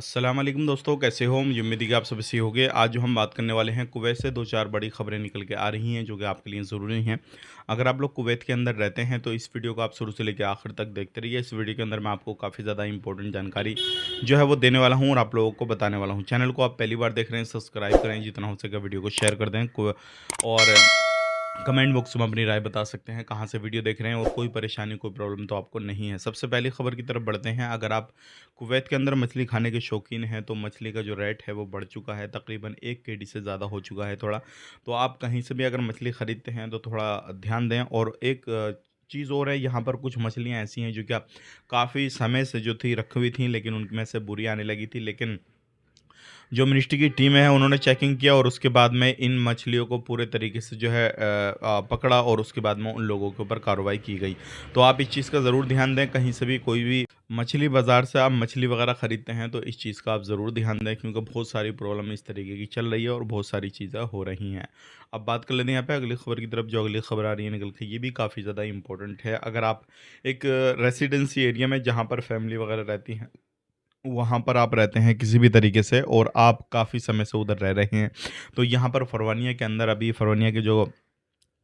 अस्सलाम वालेकुम दोस्तों, कैसे हो? मुझे उम्मीद है कि आप सब अच्छे होंगे। आज जो हम बात करने वाले हैं, कुवैत से 2-4 बड़ी खबरें निकल के आ रही हैं जो कि आपके लिए ज़रूरी हैं। अगर आप लोग कुवैत के अंदर रहते हैं तो इस वीडियो को आप शुरू से लेकर आखिर तक देखते रहिए। इस वीडियो के अंदर मैं आपको काफ़ी ज़्यादा इंपॉर्टेंट जानकारी जो है वो देने वाला हूँ और आप लोगों को बताने वाला हूँ। चैनल को आप पहली बार देख रहे हैं, सब्सक्राइब करें, जितना हो सके वीडियो को शेयर कर दें और कमेंट बॉक्स में अपनी राय बता सकते हैं, कहाँ से वीडियो देख रहे हैं और कोई परेशानी, कोई प्रॉब्लम तो आपको नहीं है। सबसे पहली खबर की तरफ बढ़ते हैं। अगर आप कुवैत के अंदर मछली खाने के शौकीन हैं, तो मछली का जो रेट है वो बढ़ चुका है, तकरीबन 1 केडी से ज़्यादा हो चुका है थोड़ा। तो आप कहीं से भी अगर मछली खरीदते हैं तो थोड़ा ध्यान दें। और एक चीज़ और है, यहाँ पर कुछ मछलियाँ ऐसी हैं जो क्या काफ़ी समय से जो थी रखी हुई थी, लेकिन उनमें से बुरी आने लगी थी। लेकिन जो मिनिस्ट्री की टीम है उन्होंने चेकिंग किया और उसके बाद में इन मछलियों को पूरे तरीके से जो है पकड़ा और उसके बाद में उन लोगों के ऊपर कार्रवाई की गई। तो आप इस चीज़ का ज़रूर ध्यान दें, कहीं से भी कोई भी मछली बाज़ार से आप मछली वगैरह ख़रीदते हैं तो इस चीज़ का आप ज़रूर ध्यान दें, क्योंकि बहुत सारी प्रॉब्लम इस तरीके की चल रही है और बहुत सारी चीज़ें हो रही हैं। अब बात कर लेते हैं यहाँ पे अगली खबर की तरफ। जो अगली खबर आ रही है निकल के, ये भी काफ़ी ज़्यादा इंपॉर्टेंट है। अगर आप एक रेसिडेंसी एरिया में जहाँ पर फैमिली वगैरह रहती हैं, वहाँ पर आप रहते हैं किसी भी तरीके से और आप काफ़ी समय से उधर रह रहे हैं, तो यहाँ पर फरवानिया के अंदर अभी फरवानिया के जो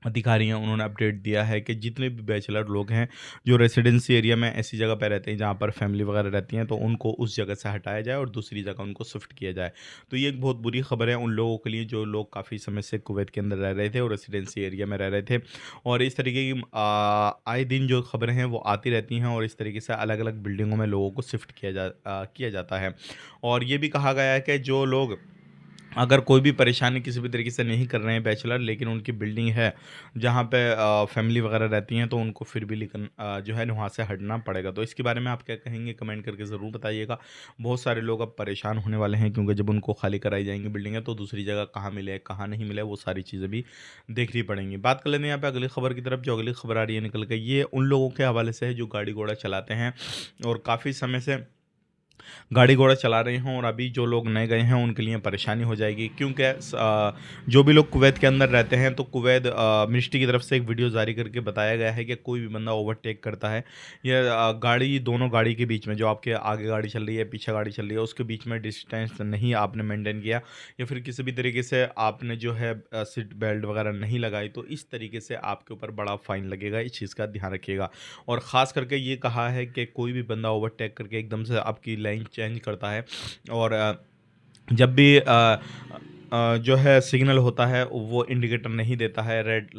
अधिकारी हैं उन्होंने अपडेट दिया है कि जितने भी बैचलर लोग हैं जो रेसिडेंसी एरिया में ऐसी जगह पे रहते हैं जहाँ पर फैमिली वगैरह रहती हैं, तो उनको उस जगह से हटाया जाए और दूसरी जगह उनको शिफ्ट किया जाए। तो ये एक बहुत बुरी खबर है उन लोगों के लिए जो लोग काफ़ी समय से कुवैत के अंदर रह रहे थे और रेसिडेंसी एरिया में रह रहे थे। और इस तरीके की आए दिन जो खबरें हैं वो आती रहती हैं और इस तरीके से अलग अलग बिल्डिंगों में लोगों को शिफ्ट किया जाता है। और ये भी कहा गया है कि जो लोग अगर कोई भी परेशानी किसी भी तरीके से नहीं कर रहे हैं बैचलर, लेकिन उनकी बिल्डिंग है जहाँ पे फैमिली वगैरह रहती हैं, तो उनको फिर भी लेकिन जो है वहाँ से हटना पड़ेगा। तो इसके बारे में आप क्या कहेंगे, कमेंट करके ज़रूर बताइएगा। बहुत सारे लोग अब परेशान होने वाले हैं, क्योंकि जब उनको खाली कराई जाएंगी बिल्डिंगें तो दूसरी जगह कहाँ मिले कहाँ नहीं मिले वो सारी चीज़ें भी देखनी पड़ेंगी। बात कर लेते हैं यहाँ पे अगली खबर की तरफ। जो अगली खबर आ रही है निकल के, ये उन लोगों के हवाले से है जो गाड़ी घोड़ा चलाते हैं और काफ़ी समय से गाड़ी घोड़ा चला रहे हों, और अभी जो लोग नए गए हैं उनके लिए परेशानी हो जाएगी, क्योंकि जो भी लोग कुवैत के अंदर रहते हैं तो कुवैत मिनिस्ट्री की तरफ से एक वीडियो जारी करके बताया गया है कि कोई भी बंदा ओवरटेक करता है या गाड़ी दोनों गाड़ी के बीच में, जो आपके आगे गाड़ी चल रही है पीछे गाड़ी चल रही है, उसके बीच में डिस्टेंस नहीं आपने मेंटेन किया या फिर किसी भी तरीके से आपने जो है सीट बेल्ट वगैरह नहीं लगाई, तो इस तरीके से आपके ऊपर बड़ा फाइन लगेगा। इस चीज़ का ध्यान रखिएगा। और ख़ास करके ये कहा है कि कोई भी बंदा ओवरटेक करके एकदम से आपकी लाइन चेंज करता है और जब भी जो है सिग्नल होता है वो इंडिकेटर नहीं देता है, रेड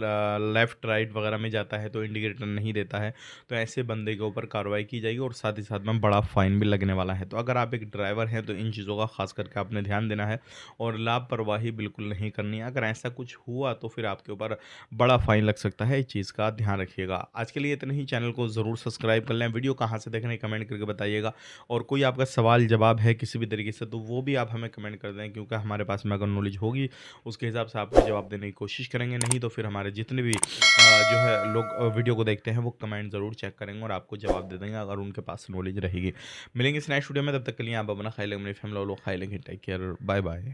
लेफ़्ट राइट वगैरह में जाता है तो इंडिकेटर नहीं देता है, तो ऐसे बंदे के ऊपर कार्रवाई की जाएगी और साथ ही साथ में बड़ा फ़ाइन भी लगने वाला है। तो अगर आप एक ड्राइवर हैं तो इन चीज़ों का ख़ास करके आपने ध्यान देना है और लापरवाही बिल्कुल नहीं करनी है। अगर ऐसा कुछ हुआ तो फिर आपके ऊपर बड़ा फ़ाइन लग सकता है, इस चीज़ का ध्यान रखिएगा। आज के लिए इतना ही। चैनल को ज़रूर सब्सक्राइब कर लें। वीडियो कहाँ से देख रहे हैं कमेंट करके बताइएगा, और कोई आपका सवाल जवाब है किसी भी तरीके से तो वो भी आप हमें कमेंट कर दें, क्योंकि हमारे पास में अगर नॉलेज होगी उसके हिसाब से आपको जवाब देने की कोशिश करेंगे। नहीं तो फिर हमारे जितने भी जो है लोग वीडियो को देखते हैं वो कमेंट ज़रूर चेक करेंगे और आपको जवाब दे देंगे अगर उनके पास नॉलेज रहेगी। मिलेंगे इस नेक्स्ट वीडियो में, तब तक के लिए आप अपना ख्याल रखें, अपनी फैमिली वालों को ख्याल रखें। Take care, bye bye.